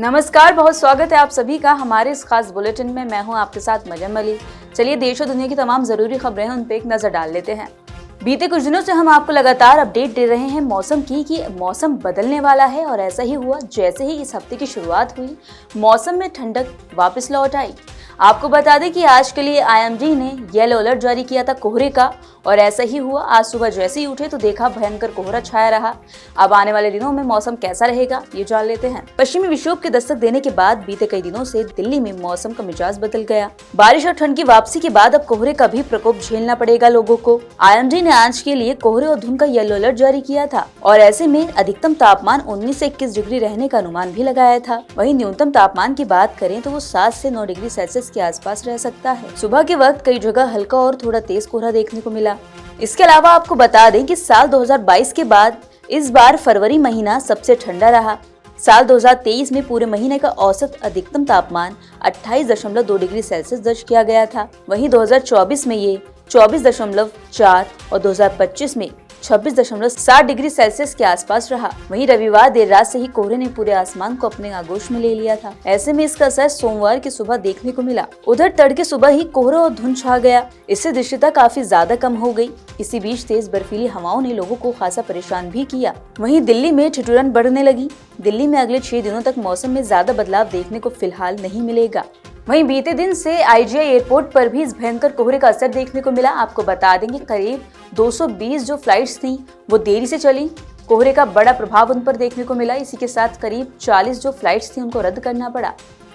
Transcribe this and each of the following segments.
नमस्कार, बहुत स्वागत है आप सभी का हमारे इस खास बुलेटिन में। मैं हूं आपके साथ मरियम अली। चलिए देश और दुनिया की तमाम जरूरी खबरें हैं, उन पे एक नजर डाल लेते हैं। बीते कुछ दिनों से हम आपको लगातार अपडेट दे रहे हैं मौसम की कि मौसम बदलने वाला है, और ऐसा ही हुआ। जैसे ही इस हफ्ते की शुरुआत हुई, मौसम में ठंडक वापस लौट आई। आपको बता दें कि आज के लिए आईएमडी ने येलो अलर्ट जारी किया था कोहरे का, और ऐसा ही हुआ। आज सुबह जैसे ही उठे तो देखा भयंकर कोहरा छाया रहा। अब आने वाले दिनों में मौसम कैसा रहेगा ये जान लेते हैं। पश्चिमी विक्षोभ के दस्तक देने के बाद बीते कई दिनों से दिल्ली में मौसम का मिजाज बदल गया। बारिश और ठंड की वापसी के बाद अब कोहरे का भी प्रकोप झेलना पड़ेगा लोगों को। आईएमडी ने आज के लिए कोहरे और धुंध का येलो अलर्ट जारी किया था, और ऐसे में अधिकतम तापमान 19 से 21 डिग्री रहने का अनुमान भी लगाया था। वहीं न्यूनतम तापमान की बात करें तो वो 7 से 9 डिग्री सेल्सियस के आसपास रह सकता है। सुबह के वक्त कई जगह हल्का और थोड़ा तेज कोहरा देखने को मिला। इसके अलावा आपको बता दें कि साल 2022 के बाद इस बार फरवरी महीना सबसे ठंडा रहा। साल 2023 में पूरे महीने का औसत अधिकतम तापमान 28.2 डिग्री सेल्सियस दर्ज किया गया था। वहीं 2024 में ये 24.4 और 2025 में 26.7 डिग्री सेल्सियस के आसपास रहा। वहीं रविवार देर रात से ही कोहरे ने पूरे आसमान को अपने आगोश में ले लिया था। ऐसे में इसका असर सोमवार की सुबह देखने को मिला। उधर तड़के सुबह ही कोहरा और धुंध छा गया। इससे दृश्यता काफी ज्यादा कम हो गई। इसी बीच तेज बर्फीली हवाओं ने लोगों को खासा परेशान भी किया। वहीं दिल्ली में ठिठुरन बढ़ने लगी। दिल्ली में अगले 6 दिनों तक मौसम में ज्यादा बदलाव देखने को फिलहाल नहीं मिलेगा। वहीं बीते दिन से आईजीआई एयरपोर्ट पर भी इस भयंकर कोहरे का असर देखने को मिला। आपको बता देंगे करीब 220 जो फ्लाइट्स थी वो देरी से चली। कोहरे का बड़ा प्रभाव उन पर देखने को मिला। इसी के साथ करीब 40 जो फ्लाइट्स थी उनको रद्द करना पड़ा।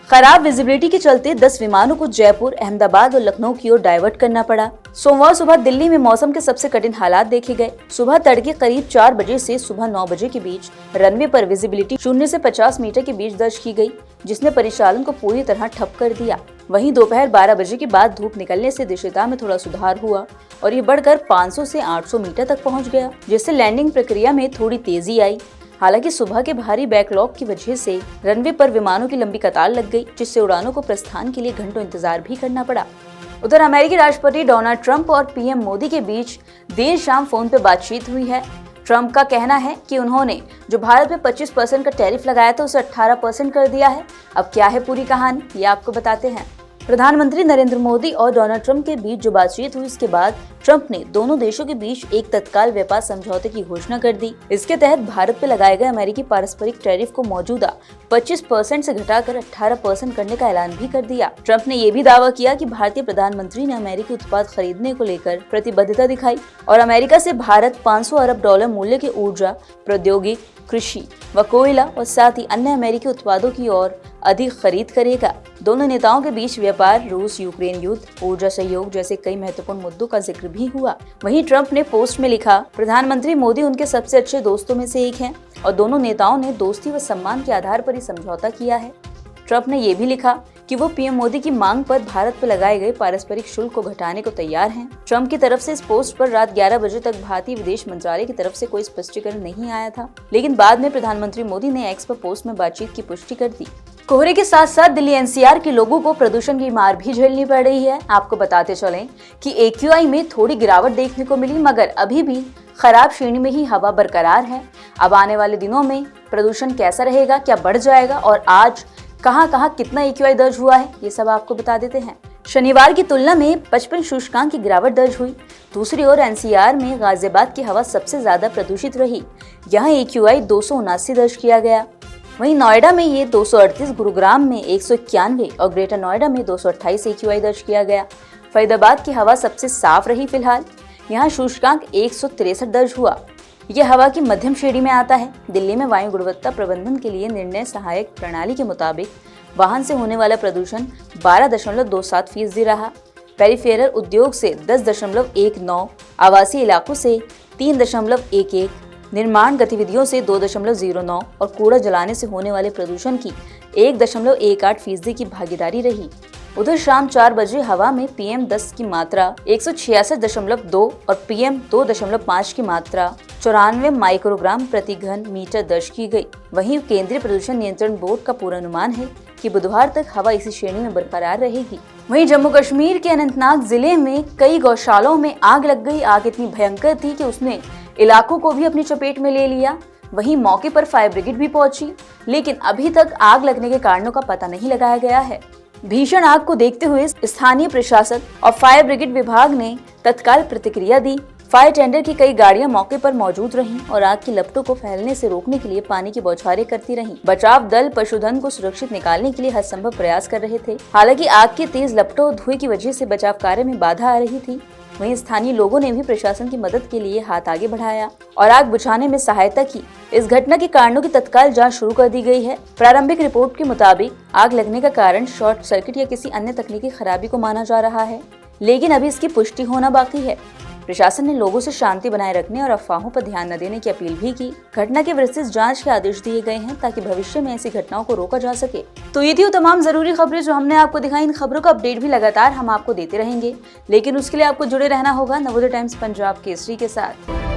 खराब विजिबिलिटी के चलते 10 विमानों को जयपुर, अहमदाबाद और लखनऊ की ओर डाइवर्ट करना पड़ा। सोमवार सुबह दिल्ली में मौसम के सबसे कठिन हालात देखे गए। सुबह तड़के करीब 4 बजे से सुबह 9 बजे के बीच रनवे पर विजिबिलिटी 0 से 50 मीटर के बीच दर्ज की गई, जिसने परिचालन को पूरी तरह ठप कर दिया। वहीं दोपहर 12 बजे के बाद धूप निकलने से दृश्यता में थोड़ा सुधार हुआ, और ये बढ़कर 500 से 800 मीटर तक पहुंच गया, जिससे लैंडिंग प्रक्रिया में थोड़ी तेजी आई। हालांकि सुबह के भारी बैकलॉग की वजह से रनवे पर विमानों की लंबी कतार लग गई, जिससे उड़ानों को प्रस्थान के लिए घंटों इंतजार भी करना पड़ा। उधर अमेरिकी राष्ट्रपति डोनाल्ड ट्रंप और पीएम मोदी के बीच देर शाम फोन पर बातचीत हुई है। ट्रंप का कहना है कि उन्होंने जो भारत में 25% का टैरिफ लगाया था उसे 18% कर दिया है। अब क्या है पूरी कहानी, ये आपको बताते हैं। प्रधानमंत्री नरेंद्र मोदी और डोनाल्ड ट्रंप के बीच जो बातचीत हुई, इसके बाद ट्रंप ने दोनों देशों के बीच एक तत्काल व्यापार समझौते की घोषणा कर दी। इसके तहत भारत पर लगाए गए अमेरिकी पारस्परिक टैरिफ को मौजूदा 25% से घटाकर 18% करने का ऐलान भी कर दिया। ट्रंप ने यह भी दावा किया कि भारतीय प्रधानमंत्री ने अमेरिकी उत्पाद खरीदने को लेकर प्रतिबद्धता दिखाई, और अमेरिका से भारत 500 अरब डॉलर मूल्य के ऊर्जा, प्रौद्योगिकी, कृषि व कोयला और साथ ही अन्य अमेरिकी उत्पादों की ओर अधिक खरीद करेगा। दोनों नेताओं के बीच व्यापार, रूस यूक्रेन युद्ध, ऊर्जा सहयोग जैसे कई महत्वपूर्ण मुद्दों का जिक्र भी हुआ। वहीं ट्रंप ने पोस्ट में लिखा, प्रधानमंत्री मोदी उनके सबसे अच्छे दोस्तों में से एक हैं, और दोनों नेताओं ने दोस्ती व सम्मान के आधार पर ही समझौता किया है। ट्रंप ने यह भी लिखा कि वो पीएम मोदी की मांग पर भारत पर लगाए गए पारस्परिक शुल्क को घटाने को तैयार हैं। ट्रंप की तरफ से इस पोस्ट पर रात 11 बजे तक भारतीय विदेश मंत्रालय की तरफ से कोई स्पष्टीकरण नहीं आया था, लेकिन बाद में प्रधानमंत्री मोदी ने एक्स पर पोस्ट में बातचीत की पुष्टि कर दी। कोहरे के साथ साथ दिल्ली एनसीआर के लोगों को प्रदूषण की मार भी झेलनी पड़ रही है। आपको बताते चलें कि एक्यूआई में थोड़ी गिरावट देखने को मिली, मगर अभी भी खराब श्रेणी में ही हवा बरकरार है। अब आने वाले दिनों में प्रदूषण कैसा रहेगा, क्या बढ़ जाएगा, और आज कहां कितना एक्यूआई दर्ज हुआ है, ये सब आपको बता देते हैं। शनिवार की तुलना में 55 सूचकांक की गिरावट दर्ज हुई। दूसरी ओर एनसीआर में गाजियाबाद की हवा सबसे ज्यादा प्रदूषित रही। यहाँ एक्यूआई 279 दर्ज किया गया। वहीं नोएडा में ये 238, गुरुग्राम में 191 और ग्रेटर नोएडा में 228 एक्यूआई दर्ज किया गया। फरीदाबाद की हवा सबसे साफ रही। फिलहाल यहाँ सूचकांक 163 दर्ज हुआ। यह हवा की मध्यम श्रेणी में आता है। दिल्ली में वायु गुणवत्ता प्रबंधन के लिए निर्णय सहायक प्रणाली के मुताबिक वाहन से होने वाला प्रदूषण 12.27% रहा। पेरिफेरल उद्योग से 10.19, आवासीय इलाकों से 3.11, निर्माण गतिविधियों से 2.09 और कूड़ा जलाने से होने वाले प्रदूषण की 1.18% की भागीदारी रही। उधर शाम 4 बजे हवा में PM10 की मात्रा 166.2 और PM 2.5 की मात्रा 94 माइक्रोग्राम प्रति घन मीटर दर्ज की गई। वहीं केंद्रीय प्रदूषण नियंत्रण बोर्ड का पूर्वानुमान है कि बुधवार तक हवा इसी श्रेणी में बरकरार रहेगी। वहीं जम्मू कश्मीर के अनंतनाग जिले में कई गौशालाओं में आग लग गई। आग इतनी भयंकर थी कि उसने इलाकों को भी अपनी चपेट में ले लिया। वहीं मौके पर फायर ब्रिगेड भी पहुंची, लेकिन अभी तक आग लगने के कारणों का पता नहीं लगाया गया है। भीषण आग को देखते हुए स्थानीय प्रशासन और फायर ब्रिगेड विभाग ने तत्काल प्रतिक्रिया दी। फायर टेंडर की कई गाड़ियां मौके पर मौजूद रहीं और आग की लपटों को फैलने से रोकने के लिए पानी की बौछारें करती रहीं। बचाव दल पशुधन को सुरक्षित निकालने के लिए हर संभव प्रयास कर रहे थे। हालांकि आग की तेज लपटों और धुएं की वजह से बचाव कार्य में बाधा आ रही थी। वहीं स्थानीय लोगों ने भी प्रशासन की मदद के लिए हाथ आगे बढ़ाया और आग बुझाने में सहायता की। इस घटना के कारणों की तत्काल जांच शुरू कर दी गई है। प्रारंभिक रिपोर्ट के मुताबिक आग लगने का कारण शॉर्ट सर्किट या किसी अन्य तकनीकी खराबी को माना जा रहा है, लेकिन अभी इसकी पुष्टि होना बाकी है। प्रशासन ने लोगों से शांति बनाए रखने और अफवाहों पर ध्यान न देने की अपील भी की। घटना के विस्तृत जांच के आदेश दिए गए हैं ताकि भविष्य में ऐसी घटनाओं को रोका जा सके। तो ये थी वो तमाम जरूरी खबरें जो हमने आपको दिखाई। इन खबरों का अपडेट भी लगातार हम आपको देते रहेंगे, लेकिन उसके लिए आपको जुड़े रहना होगा नवोदय टाइम्स पंजाब केसरी के साथ।